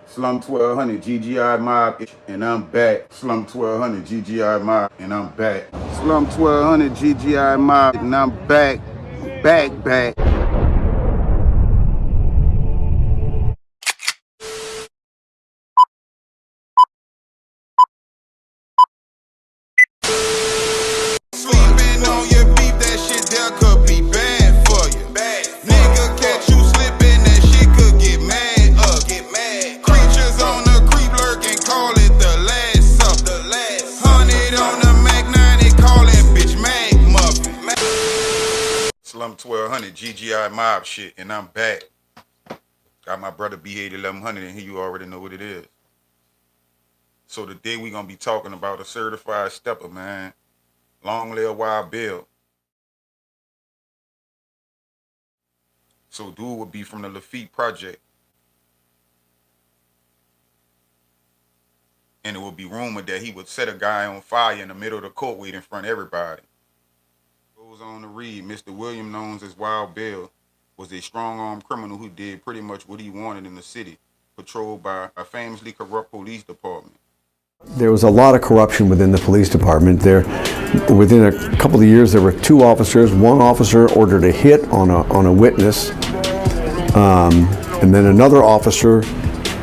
Slum 1200 GGI Mob, and I'm back. Slum 1200 GGI Mob, and I'm back. Slum 1200 GGI Mob, and I'm back. Back. Sleeping on your beef, that shit there could be bad for you. Nigga catch you slipping, that shit could get mad up. Creatures on the creep lurking, call it the last supper. 100 on the Mac 9, they call that bitch Mag Muffin. Slum 1200 GGI Mob shit, and I'm back. Got my brother B8 1100 in here, you already know what it is. So today we gonna be talking about a certified stepper, man. Long live Wild Bill. So dude would be from the Lafitte project. And it would be rumored that he would set a guy on fire in the middle of the courtyard in front of everybody. Goes on to read, Mr. William, known as Wild Bill, was a strong-armed criminal who did pretty much what he wanted in the city, patrolled by a famously corrupt police department. There was a lot of corruption within the police department. Within a couple of years, there were 2 officers. One officer ordered a hit on a witness, and then another officer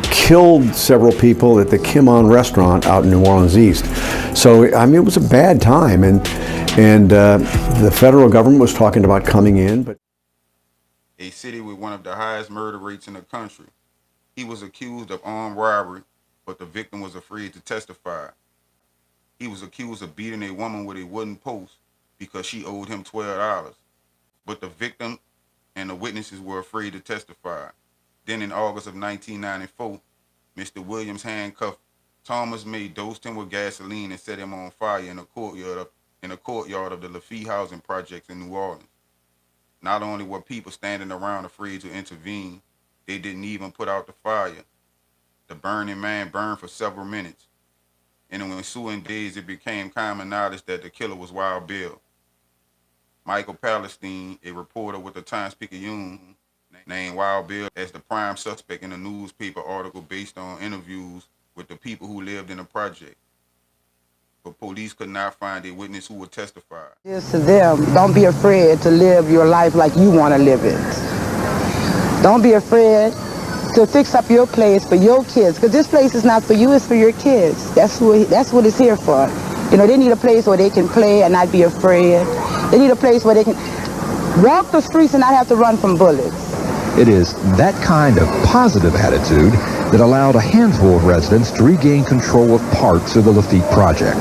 killed several people at the Kim On restaurant out in New Orleans East. So, I mean, it was a bad time, and the federal government was talking about coming in. But a city with one of the highest murder rates in the country. He was accused of armed robbery, but the victim was afraid to testify. He was accused of beating a woman with a wooden post because she owed him $12. But the victim and the witnesses were afraid to testify. Then in August of 1994, Mr. Williams handcuffed Thomas May, dosed him with gasoline, and set him on fire in a courtyard of the Lafitte housing projects in New Orleans. Not only were people standing around afraid to intervene, they didn't even put out the fire. The burning man burned for several minutes. In the ensuing days, it became common knowledge that the killer was Wild Bill. Michael Palestine, a reporter with the Times-Picayune, named Wild Bill as the prime suspect in a newspaper article based on interviews with the people who lived in the project. But police could not find a witness who would testify. It's to them, don't be afraid to live your life like you want to live it. Don't be afraid to fix up your place for your kids, because this place is not for you, it's for your kids. That's what it's here for. You know, they need a place where they can play and not be afraid. They need a place where they can walk the streets and not have to run from bullets. It is that kind of positive attitude that allowed a handful of residents to regain control of parts of the Lafitte project.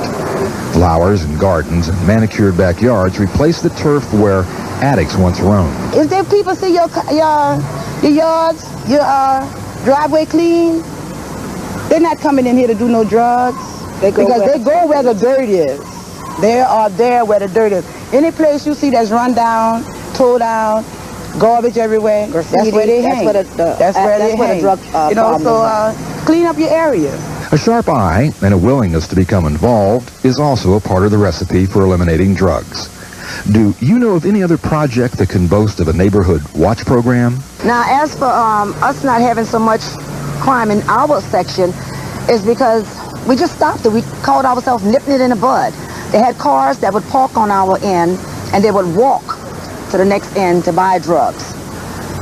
Flowers and gardens and manicured backyards replaced the turf where addicts once roamed. If there people see your yards, your driveway clean, they're not coming in here to do no drugs. They go where the dirt is. They are there where the dirt is. Any place you see that's run down, tore down, garbage everywhere, graffiti, that's where they hang. That's where they hang. You know, so clean up your area. A sharp eye and a willingness to become involved is also a part of the recipe for eliminating drugs. Do you know of any other project that can boast of a neighborhood watch program? Now, as for us not having so much crime in our section, is because we just stopped it. We called ourselves nipping it in the bud. They had cars that would park on our end, and they would walk to the next end to buy drugs.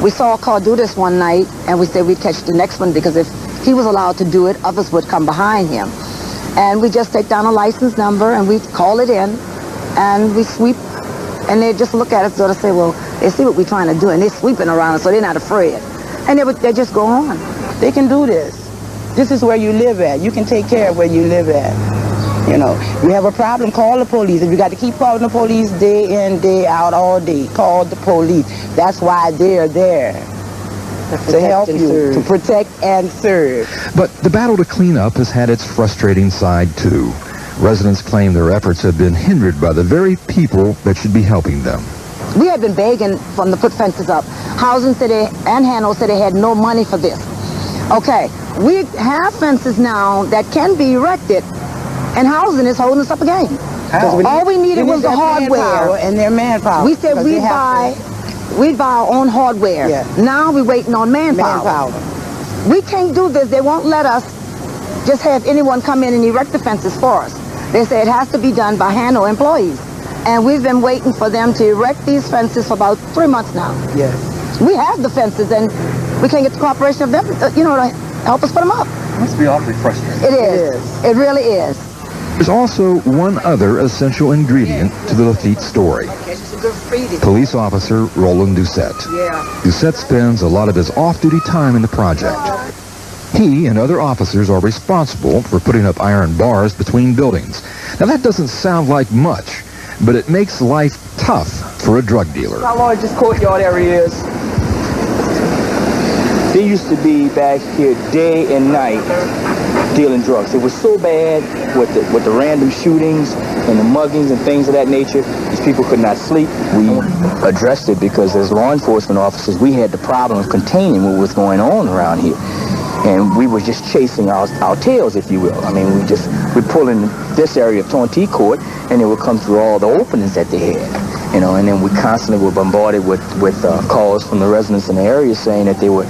We saw a car do this one night, and we said we'd catch the next one, because if he was allowed to do it, others would come behind him. And we just take down a license number, and we call it in, and we sweep, and they just look at us sort of say, well, they see what we're trying to do, and they're sweeping around, so they're not afraid. And they just go on. They can do this. This is where you live at. You can take care of where you live at. You know, you have a problem, call the police. If you got to keep calling the police day in, day out, all day, call the police. That's why they're there. To help you, to protect and serve. But the battle to clean up has had its frustrating side, too. Residents claim their efforts have been hindered by the very people that should be helping them. We have been begging from to put fences up. Housing City and Hanover City had no money for this. Okay, we have fences now that can be erected, and housing is holding us up again. All we needed was the hardware and their manpower. We said we'd buy our own hardware. Yeah. Now we're waiting on manpower. We can't do this. They won't let us just have anyone come in and erect the fences for us. They say it has to be done by hand or employees. And we've been waiting for them to erect these fences for about 3 months now. Yes. We have the fences, and we can't get the cooperation of them, to help us put them up. It must be awfully frustrating. It is. It really is. There's also one other essential ingredient to the Lafitte story. Police officer Roland Doucette. Doucette spends a lot of his off-duty time in the project. He and other officers are responsible for putting up iron bars between buildings. Now that doesn't sound like much, but it makes life tough for a drug dealer. How large this courtyard area is? They used to be back here day and night dealing drugs. It was so bad with the random shootings and the muggings and things of that nature, these people could not sleep. We addressed it because as law enforcement officers, we had the problem of containing what was going on around here. And we were just chasing our tails, if you will. I mean, we'd pull in this area of Tonti Court, and it would come through all the openings that they had. And then we constantly were bombarded with calls from the residents in the area saying that they were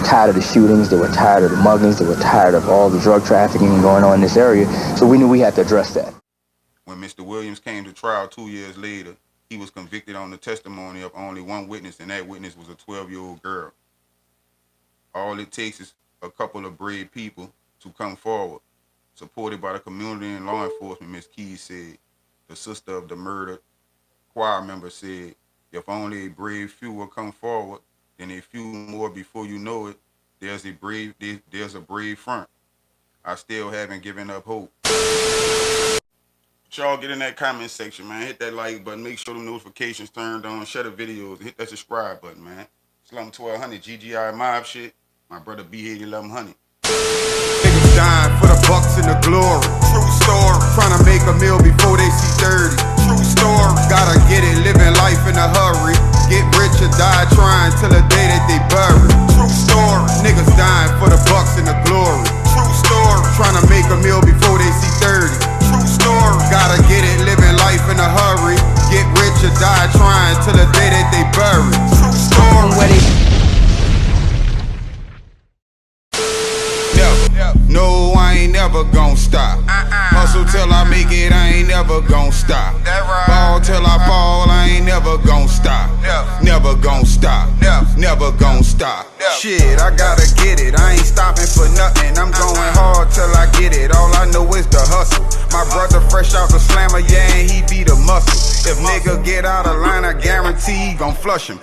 tired of the shootings, they were tired of the muggings, they were tired of all the drug trafficking going on in this area. So we knew we had to address that. When Mr. Williams came to trial 2 years later, he was convicted on the testimony of only one witness, and that witness was a 12-year-old girl. All it takes is a couple of brave people to come forward, supported by the community and law enforcement, Ms. Keys said. The sister of the murdered choir member said, if only a brave few will come forward, then a few more before you know it, there's a brave front. I still haven't given up hope. But y'all get in that comment section, man. Hit that like button. Make sure the notifications turned on. Share the videos. Hit that subscribe button, man. Slum 1200, GGI mob shit. My brother B8 1100. Niggas dying for the bucks and the glory. True story. Trying to make a meal before they see 30. True story. Gotta get it, living life in a hurry. Get rich or die trying till the day that they bury. True story. Niggas dying for the bucks and the glory. True story. Trying to make a meal before they see 30. True story. Gotta get it, living life in a hurry. Get rich or die trying till the day that they bury. True story. No, I ain't never gon' stop. Hustle till I make it, I ain't never gon' stop. Ball till I fall, I ain't never gon' stop. Never gon' stop. Never gon' stop. Shit, I gotta get it, I ain't stopping for nothing. I'm going hard till I get it, all I know is the hustle. My brother fresh out the slammer, yeah, and he be the muscle. If nigga get out of line, I guarantee he gon' flush him.